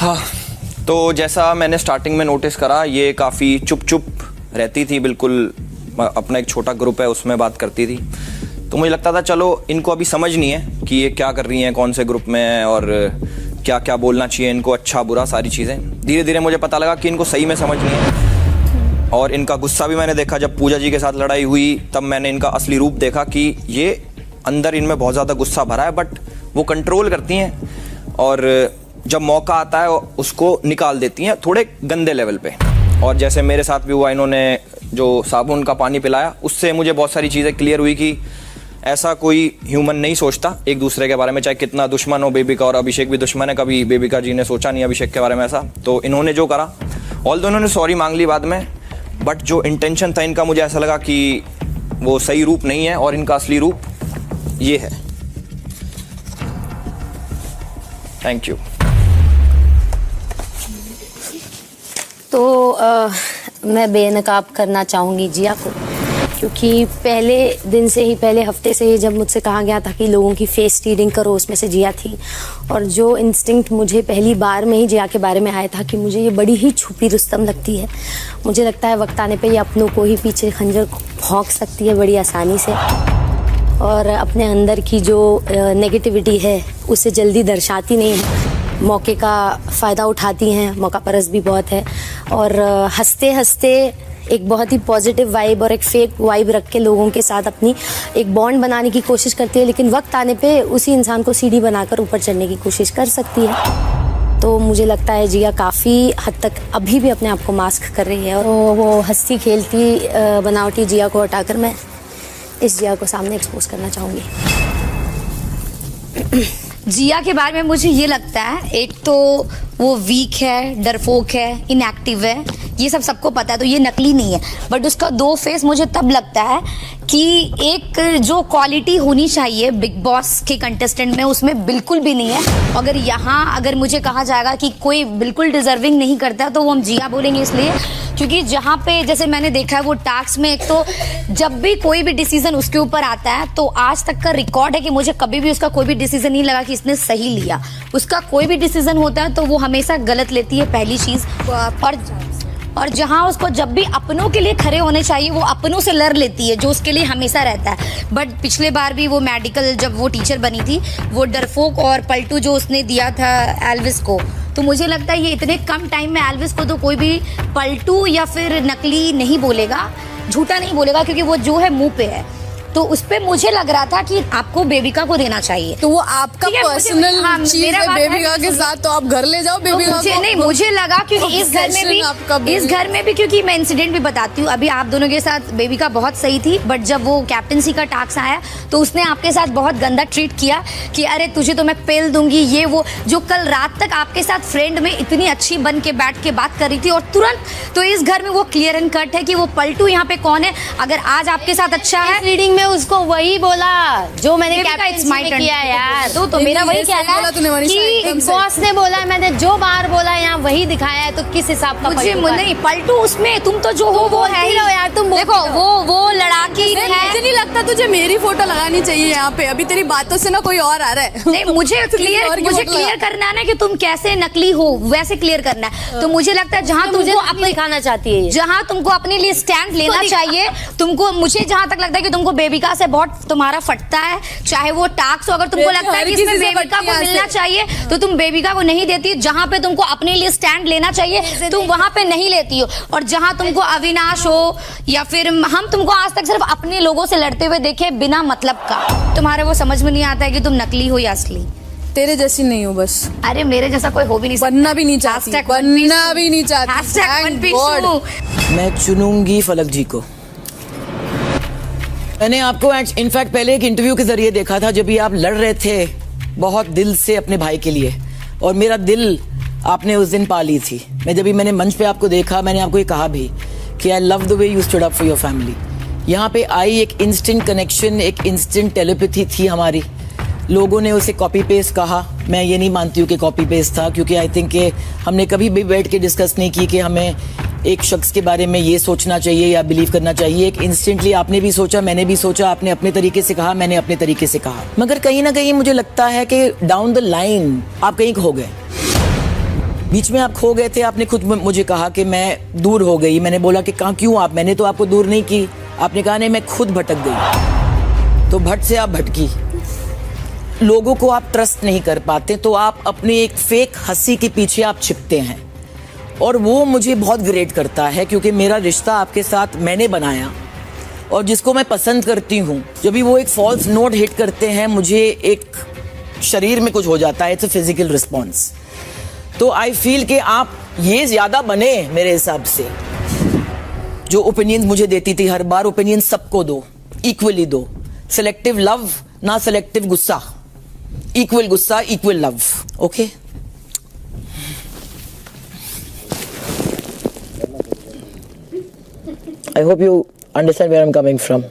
हाँ, तो जैसा मैंने स्टार्टिंग में नोटिस करा, ये काफ़ी चुप चुप रहती थी, बिल्कुल अपना एक छोटा ग्रुप है उसमें बात करती थी। तो मुझे लगता था चलो इनको अभी समझ नहीं है कि ये क्या कर रही हैं, कौन से ग्रुप में है और क्या क्या बोलना चाहिए इनको, अच्छा बुरा सारी चीज़ें। धीरे धीरे मुझे पता लगा कि इनको सही में समझ नहीं है। और इनका गुस्सा भी मैंने देखा, जब पूजा जी के साथ लड़ाई हुई तब मैंने इनका असली रूप देखा कि ये अंदर इनमें बहुत ज़्यादा गुस्सा भरा है, बट वो कंट्रोल करती हैं और जब मौका आता है उसको निकाल देती हैं थोड़े गंदे लेवल पे। और जैसे मेरे साथ भी हुआ, इन्होंने जो साबुन का पानी पिलाया उससे मुझे बहुत सारी चीज़ें क्लियर हुई कि ऐसा कोई ह्यूमन नहीं सोचता एक दूसरे के बारे में, चाहे कितना दुश्मन हो बेबी का। और अभिषेक भी दुश्मन है, कभी बेबिका जी ने सोचा नहीं अभिषेक के बारे में ऐसा। तो इन्होंने जो करा, ऑल्दो इन्होंने सॉरी मांग ली बाद में, बट जो इंटेंशन था इनका, मुझे ऐसा लगा कि वो सही रूप नहीं है और इनका असली रूप ये है। Thank you. तो मैं बेनकाब करना चाहूँगी जिया को, क्योंकि पहले दिन से ही, पहले हफ्ते से ही जब मुझसे कहा गया था कि लोगों की फेस रीडिंग करो, उसमें से जिया थी। और जो इंस्टिंक्ट मुझे पहली बार में ही जिया के बारे में आया था कि मुझे ये बड़ी ही छुपी रुस्तम लगती है। मुझे लगता है वक्त आने पे ये अपनों को ही पीछे खंजर भोंक सकती है बड़ी आसानी से, और अपने अंदर की जो नेगेटिविटी है उसे जल्दी दर्शाती नहीं है, मौके का फ़ायदा उठाती हैं, मौका परस भी बहुत है। और हंसते हंसते एक बहुत ही पॉजिटिव वाइब और एक फेक वाइब रख के लोगों के साथ अपनी एक बॉन्ड बनाने की कोशिश करती है, लेकिन वक्त आने पे उसी इंसान को सीढ़ी बनाकर ऊपर चढ़ने की कोशिश कर सकती है। तो मुझे लगता है जिया काफ़ी हद तक अभी भी अपने आप को मास्क कर रही है, और वो हंसती खेलती बनावटी जिया को हटाकर मैं इस जिया को सामने एक्सपोज करना चाहूँगी। जिया के बारे में मुझे ये लगता है, एक तो वो वीक है, डरपोक है, इनएक्टिव है, ये सब सबको पता है, तो ये नकली नहीं है। बट उसका दो फेस मुझे तब लगता है कि एक जो क्वालिटी होनी चाहिए बिग बॉस के कंटेस्टेंट में, उसमें बिल्कुल भी नहीं है। अगर मुझे कहा जाएगा कि कोई बिल्कुल डिजर्विंग नहीं करता, तो वो हम जिया बोलेंगे, इसलिए क्योंकि जहाँ पे जैसे मैंने देखा है वो टास्क में, एक तो जब भी कोई भी डिसीजन उसके ऊपर आता है, तो आज तक का रिकॉर्ड है कि मुझे कभी भी उसका कोई भी डिसीजन नहीं लगा कि इसने सही लिया। उसका कोई भी डिसीजन होता है तो वो हमेशा गलत लेती है, पहली चीज। और जहां उसको जब भी अपनों के लिए खड़े होने चाहिए, वो अपनों से लड़ लेती है, जो उसके लिए हमेशा रहता है। बट पिछले बार भी वो मेडिकल जब वो टीचर बनी थी, वो डरपोक और पलटू जो उसने दिया था एल्विस को, तो मुझे लगता है ये इतने कम टाइम में एल्विस को तो कोई भी पलटू या फिर नकली नहीं बोलेगा, झूठा नहीं बोलेगा, क्योंकि वो जो है मुंह पे है। तो उस पे मुझे लग रहा था कि आपको बेबिका को देना चाहिए। तो वो आपका पर्सनल चीज है बेबिका के साथ, तो आप घर ले जाओ बेबिका को। नहीं, मुझे लगा क्योंकि इस घर में भी क्योंकि मैं इंसिडेंट भी बताती हूँ। अभी आप दोनों के साथ बेबिका बहुत सही थी, बट जब वो कैप्टनसी का टास्क आया तो उसने आपके साथ बहुत गंदा ट्रीट किया कि अरे तुझे तो मैं पेल दूंगी, ये वो, जो कल रात तक आपके साथ फ्रेंड में इतनी अच्छी बन के बैठ के बात कर रही थी, और तुरंत तो इस घर में वो क्लियर एंड कट है कि वो पलटू यहाँ पे कौन है। अगर आज आपके साथ अच्छा है, रीडिंग उसको वही बोला जो मैंने कैप्टन में किया यार। तो मेरा वही कहना है कि बिग बॉस ने बोला, मैंने जो बार बोला यहाँ वही दिखाया है, तो किस हिसाब का मुझे नहीं पलटू उसमें, तुम तो जो हो वो है ही यार। तुम देखो वो लड़ाकी है। मुझे नहीं लगता तुझे मेरी फोटो लगानी चाहिए यहाँ पे, अभी तेरी बातों से ना कोई और आ रहा है। नहीं, मुझे क्लियर करना है ना कि तुम कैसे नकली हो, वैसे क्लियर करना है। तो मुझे लगता है जहाँ तुमको अपने दिखाना चाहती है, जहाँ तुमको अपने लिए स्टैंड लेना चाहिए, तुमको, मुझे जहाँ तक लगता है कि तुमको बेबिका से बहुत तुम्हारा फटता है, चाहे वो टास्क हो। अगर तुमको लगता है कि इसमें बेबिका को मिलना चाहिए, तो तुम बेबिका को नहीं देती। जहां पे तुमको अपने लिए स्टैंड लेना चाहिए, तुम वहां पे नहीं लेती हो। और जहां तुमको अविनाश हो या फिर हम तुमको आज तक सिर्फ अपने लोगों से लड़ते हुए देखे बिना मतलब का, तुम्हारे वो समझ में नहीं आता है कि तुम नकली हो या असली। तेरे जैसी नहीं हो बस। अरे मेरे जैसा कोई हो भी नहीं, बनना भी नहीं चाहती, बनना भी नहीं चाहती। मैं चुनूंगी फलक जी को। मैंने आपको इनफैक्ट पहले एक इंटरव्यू के जरिए देखा था, जब भी आप लड़ रहे थे बहुत दिल से अपने भाई के लिए, और मेरा दिल आपने उस दिन पा ली थी। मैंने मंच पे आपको देखा, मैंने आपको ये कहा भी कि I love the way you stood up for your family. यहाँ पे आई एक इंस्टेंट कनेक्शन, एक इंस्टेंट टेलीपैथी थी हमारी। लोगों ने उसे कॉपी पेस्ट कहा, मैं ये नहीं मानती हूँ कि कॉपी पेस्ट था, क्योंकि आई थिंक कि हमने कभी भी बैठ के डिस्कस नहीं की कि हमें एक शख्स के बारे में ये सोचना चाहिए या बिलीव करना चाहिए। एक इंस्टेंटली आपने भी सोचा, मैंने भी सोचा, आपने अपने तरीके से कहा, मैंने अपने तरीके से कहा। मगर कहीं ना कहीं मुझे लगता है कि डाउन द लाइन आप कहीं खो गए। बीच में आप खो गए थे, आपने खुद मुझे कहा कि मैं दूर हो गई। मैंने बोला कि कहाँ, क्यों आप? मैंने तो आपको दूर नहीं की। आपने कहा नहीं, मैं खुद भटक गई। तो भट से आप भटकी। लोगों को आप ट्रस्ट नहीं कर पाते, तो आप अपनी एक फेक हंसी के पीछे आप छिपते हैं, और वो मुझे बहुत ग्रेट करता है, क्योंकि मेरा रिश्ता आपके साथ मैंने बनाया, और जिसको मैं पसंद करती हूँ, जब भी वो एक फॉल्स नोट हिट करते हैं, मुझे एक शरीर में कुछ हो जाता है। It's a physical response. तो आई फील कि आप ये ज़्यादा बने मेरे हिसाब से। जो ओपिनियंस मुझे देती थी, हर बार ओपिनियन सबको दो, इक्वली दो। सेलेक्टिव लव ना सेलेक्टिव गुस्सा, इक्वल गुस्सा equal love. Okay, I hope you understand where I'm coming from.